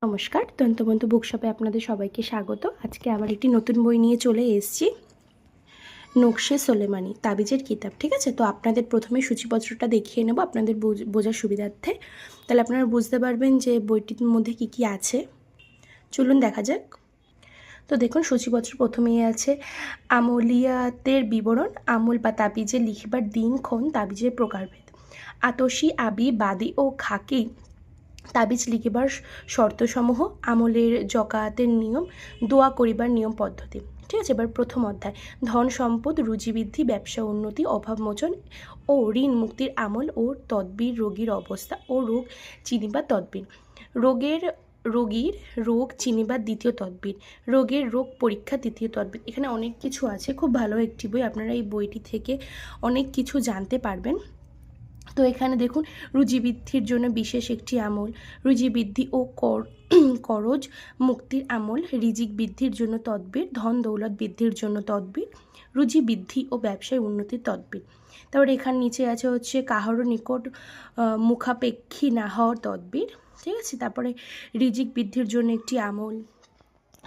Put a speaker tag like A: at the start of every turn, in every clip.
A: নমস্কার, তন্ত্রমন্ত্র বুকশপে আপনাদের সবাইকে স্বাগত। আজকে আবার একটি নতুন বই নিয়ে চলে এসেছি, নকশে সোলেমানি তাবিজের কিতাব। ঠিক আছে, তো আপনাদের প্রথমে সূচিপত্রটা দেখিয়ে নেব আপনাদের বোঝার সুবিধার্থে, তাহলে আপনারা বুঝতে পারবেন যে বইটির মধ্যে কি কি আছে। চলুন দেখা যাক। তো দেখুন, সূচিপত্র প্রথমেই আছে আমলিয়াতের বিবরণ, আমল বা তাবিজে লিখিবার দিনক্ষণ, তাবিজের প্রকারভেদ, আতসী, আবি, বাদী ও খাকি তাবিজ লিখিবার শর্তসমূহ, আমলের জকাতের নিয়ম, দোয়া করিবার নিয়ম পদ্ধতি। ঠিক আছে, এবার প্রথম অধ্যায়, ধন সম্পদ, রুজিবৃদ্ধি, ব্যবসা উন্নতি, অভাবমোচন ও ঋণ মুক্তির আমল ও তদ্বির, রোগীর অবস্থা ও রোগ চিনিবার তদ্বির, রোগীর রোগ চিনিবার দ্বিতীয় তদ্বির, রোগের রোগ পরীক্ষা তৃতীয় তদ্বির। এখানে অনেক কিছু আছে, খুব ভালো একটি বই, আপনারা এই বইটি থেকে অনেক কিছু জানতে পারবেন। তো এখানে দেখুন, রুজি বৃদ্ধির জন্য বিশেষ একটি আমল, রুজি বৃদ্ধি ও করজ মুক্তির আমল, রিজিক বৃদ্ধির জন্য তদ্বির, ধন দৌলত বৃদ্ধির জন্য তদ্বির, রুজি বৃদ্ধি ও ব্যবসায় উন্নতির তদ্বির। তারপরে এখানে নিচে আছে হচ্ছে কাহারও নিকট মুখাপেক্ষী না হওয়ার তদ্বির। ঠিক আছে, তারপরে রিজিক বৃদ্ধির জন্য একটি আমল,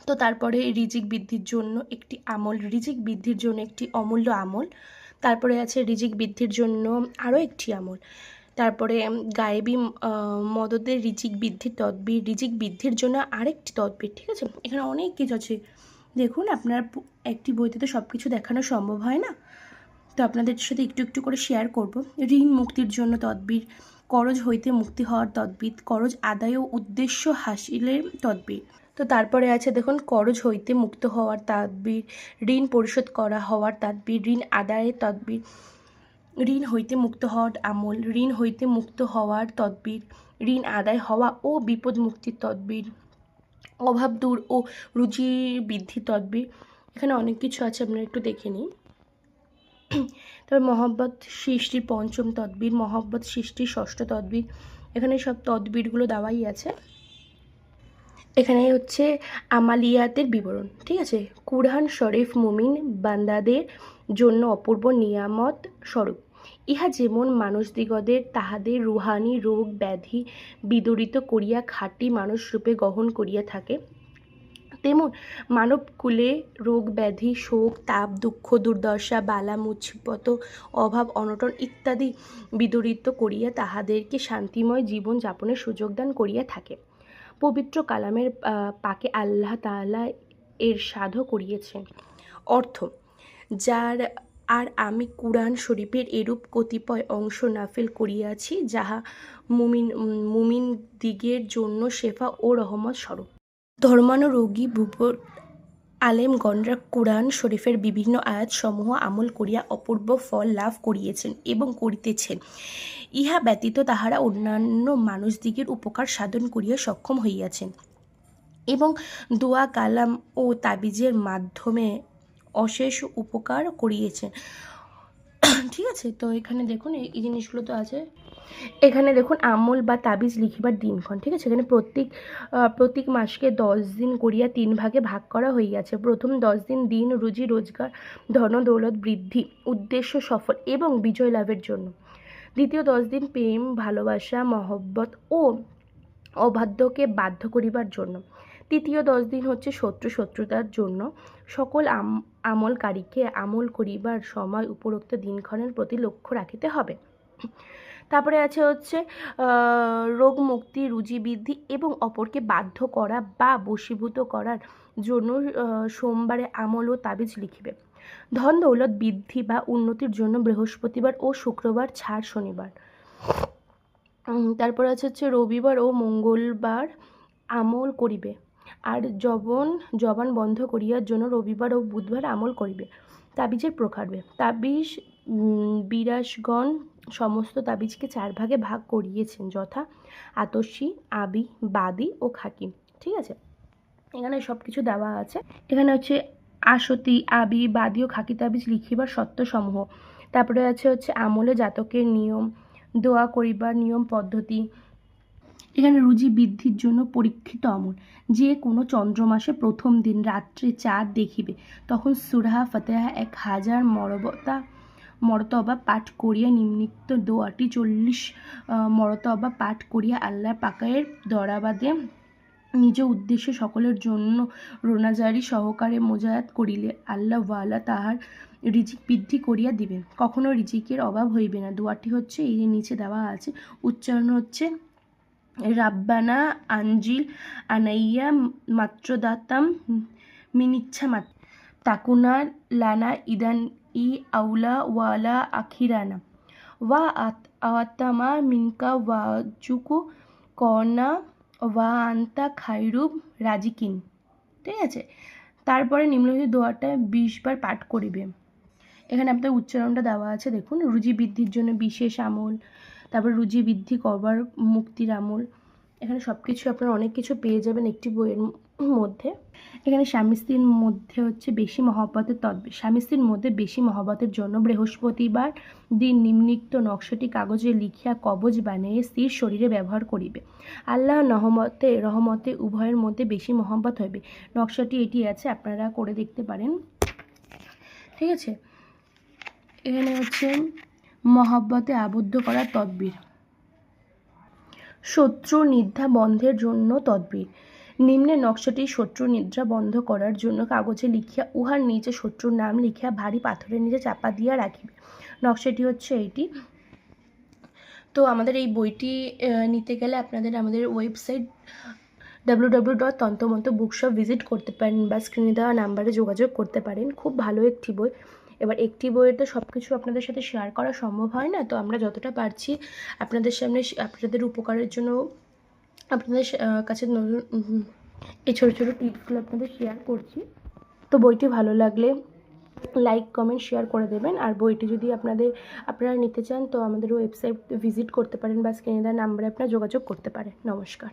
A: তো তারপরে রিজিক বৃদ্ধির জন্য একটি আমল, রিজিক বৃদ্ধির জন্য একটি অমূল্য আমল, তারপরে আছে রিজিক বৃদ্ধির জন্য আরও একটি আমল, তারপরে গায়েবী মদদের রিজিক বৃদ্ধির তদ্বির, রিজিক বৃদ্ধির জন্য আরেকটি তদ্বির। ঠিক আছে, এখানে অনেক কিছু আছে। দেখুন, আপনার একটি বইতে তো সব কিছু দেখানো সম্ভব হয় না, তো আপনাদের সাথে একটু একটু করে শেয়ার করব। ঋণ মুক্তির জন্য তদ্বির, করজ হইতে মুক্তি হওয়ার তদ্বির, করজ আদায় ও উদ্দেশ্য হাসিলের তদ্বির। তো তারপরে আছে দেখুন, করজ হইতে মুক্ত হওয়ার তদ্বির, ঋণ পরিশোধ করা হওয়ার তদ্বির, ঋণ আদায়ের তদ্বির, ঋণ হইতে মুক্ত হওয়ার আমল, ঋণ হইতে মুক্ত হওয়ার তদ্বির, ঋণ আদায় হওয়া ও বিপদ মুক্তির তদ্বির, অভাব দূর ও রুচির বৃদ্ধি তদ্বির। এখানে অনেক কিছু আছে, আপনারা একটু দেখে নিন। তারপর মহব্বত সৃষ্টির পঞ্চম তদ্বির, মহব্বত সৃষ্টির ষষ্ঠ তদ্বির। এখানে সব তদ্বিরগুলো দেওয়াই আছে। এখানে হচ্ছে আমালিয়াতের বিবরণ। ঠিক আছে, কুরআন শরীফ মুমিন বান্দাদের জন্য অপূর্ব নিয়ামত স্বরূপ। ইহা যেমন মানুষদিগদের তাহাদের রুহানি রোগ ব্যাধি বিদরিত করিয়া খাঁটি মানুষরূপে গ্রহণ করিয়া থাকে, তেমন মানবকুলে রোগ ব্যাধি শোক তাপ দুঃখ দুর্দশা বালা মুসিবত অভাব অনটন ইত্যাদি বিদরিত করিয়া তাহাদেরকে শান্তিময় জীবন যাপনের সুযোগ দান করিয়া থাকে। পবিত্র কালামের পাকে আল্লাহ তাআলা এর সাধ করিয়েছেন। অর্থ, যার আর আমি কুরআন শরীফের এরূপ কতিপয় অংশ নাফিল করিয়াছি, যাহা মুমিন দিগের জন্য শেফা ও রহমত স্বরূপ। ধর্মানুরাগী বুবর আলেমগণরা কুরআন শরীফের বিভিন্ন আয়াতসমূহ আমল করিয়া অপূর্ব ফল লাভ করিয়েছেন এবং করিতেছেন। ইহা ব্যতীত তাহারা অন্যান্য মানুষদিগের উপকার সাধন করিয়া সক্ষম হইয়াছেন এবং দোয়া কালাম ও তাবিজের মাধ্যমে অশেষ উপকার করিয়েছেন। ঠিক আছে, তো এখানে দেখুন এই জিনিসগুলো তো আছে। এখানে দেখুন, আমল বা তাবিজ লিখিবার দিনক্ষণ। ঠিক আছে, এখানে প্রত্যেক মাসকে 10 দিন করিয়া 3 ভাগে ভাগ করা হইয়াছে। প্রথম 10 দিন দিন রুজি রোজগার, ধন দৌলত বৃদ্ধি, উদ্দেশ্য সফল এবং বিজয় লাভের জন্য। দ্বিতীয় 10 দিন প্রেম ভালোবাসা মহব্বত ও অবাধ্যকে বাধ্য করিবার জন্য। তৃতীয় 10 দিন হচ্ছে শত্রুতার জন্য। সকল আমলকারীকে আমল করিবার সময় উপরোক্ত দিনক্ষণের প্রতি লক্ষ্য রাখিতে হবে। তারপরে আছে হচ্ছে রোগ মুক্তি, রুজি বৃদ্ধি এবং অপরকে বাধ্য করা বা বশীভূত করার জন্য সোমবারে আমল ও তাবিজ লিখিবে। ধন দৌলত বৃদ্ধি বা উন্নতির জন্য বৃহস্পতিবার ও শুক্রবার ছাড় শনিবার। তারপরে আছে হচ্ছে রবিবার ও মঙ্গলবার আমল করিবে, আর জবান বন্ধ করিয়ার জন্য রবিবার ও বুধবার আমল করিবে। তাবিজের প্রকারভেদ, তাবিজ বিরাসগণ সমস্ত তাবিজকে 4 ভাগে ভাগ করিয়েছেন, যথা আতসী, আবি, বাদী ও খাকি। ঠিক আছে, এখানে সব কিছু দেওয়া আছে। এখানে হচ্ছে আসতি, আবি, বাদী ও খাকি তাবিজ লিখিবার শর্তসমূহ। তারপরে আছে হচ্ছে আমলে জাতকের নিয়ম, দোয়া করিবার নিয়ম পদ্ধতি। এখানে রুজি বৃদ্ধির জন্য পরীক্ষিত আমল, যে কোনো চন্দ্রমাসে প্রথম দিন রাত্রে চাঁদ দেখিবে, তখন সূরা ফাতিহা 1000 মরতবা পাঠ করিয়া নিম্নিক্ত দোয়াটি 40 মরতবা পাঠ করিয়া আল্লাহ পাকের দরবারে নিজ উদ্দেশ্যে সকলের জন্য রোনাজারি সহকারে মোজায়াত করিলে আল্লাহ ওয়ালা তাহার রিজিক বৃদ্ধি করিয়া দিবেন, কখনো রিজিকের অভাব হইবে না। দোয়াটি হচ্ছে এই যে নিচে দেওয়া আছে, উচ্চারণ হচ্ছে রাব্বানা আঞ্জিল আনাইয়া মাত্রদাতাম মিনিচ্ছা মাত্র তাকুনার লানা ইদান ই আউলা ওয়ালা আখিরানা ওয়া আতামা মিনকা ওয়াজুকু কর্না ওয়া আন্তা খাইরুব রাজিকিন। ঠিক আছে, তারপরে নিম্নলিখিত দোয়াটা 20 বার পাঠ করিবে। এখানে আপনার উচ্চারণটা দেওয়া আছে দেখুন, রুজি বৃদ্ধির জন্য বিশেষ আমল, তারপর রুজি বৃদ্ধি করবার মুক্তির আমল, এখানে সব কিছু আপনারা অনেক কিছু পেয়ে যাবেন একটি বইয়ের মধ্যে। এখানে স্বামী স্ত্রীর মধ্যে হচ্ছে বেশি মহব্বতের তদবির, স্বামী স্ত্রীর মধ্যে বেশি মহব্বতের জন্য বৃহস্পতিবার দিন নিম্নিক্ত নকশাটি কাগজে লিখিয়া কবজ বানিয়ে স্ত্রীর শরীরে ব্যবহার করিবে। আল্লাহ রহমতে উভয়ের মধ্যে বেশি মহব্বত হইবে। নকশাটি এটি আছে, আপনারা করে দেখতে পারেন। ঠিক আছে, এখানে হচ্ছে মহব্বতে আবদ্ধ করার তদবির, শত্রু নিদ্রা বন্ধের জন্য তদবির। নিম্নে নকশাটি শত্রু নিদ্রা বন্ধ করার জন্য কাগজে লিখিয়া উহার নিচে শত্রুর নাম লিখিয়া ভারী পাথরের নিচে চাপা দিয়া রাখিবে। নকশাটি হচ্ছে এইটি। তো আমাদের এই বইটি নিতে গেলে আপনাদের আমাদের ওয়েবসাইট www.তন্ত্রমন্ত্র বুকশপ ভিজিট করতে পারেন বা স্ক্রিনে দেওয়া নাম্বারে যোগাযোগ করতে পারেন। খুব ভালো একটি বই। এবার একটি বইয়ের তো সব কিছু আপনাদের সাথে শেয়ার করা সম্ভব হয় না, তো আমরা যতটা পারছি আপনাদের সামনে আপনাদের উপকারের জন্য আপনাদের কাছে এই ছোটো ছোটো টিপসগুলো আপনাদের শেয়ার করছি। তো বইটি ভালো লাগলে লাইক কমেন্ট শেয়ার করে দেবেন। আর বইটি যদি আপনারা নিতে চান তো আমাদের ওয়েবসাইট ভিজিট করতে পারেন বা স্ক্রিনে দেওয়া নাম্বারে আপনারা যোগাযোগ করতে পারেন। নমস্কার।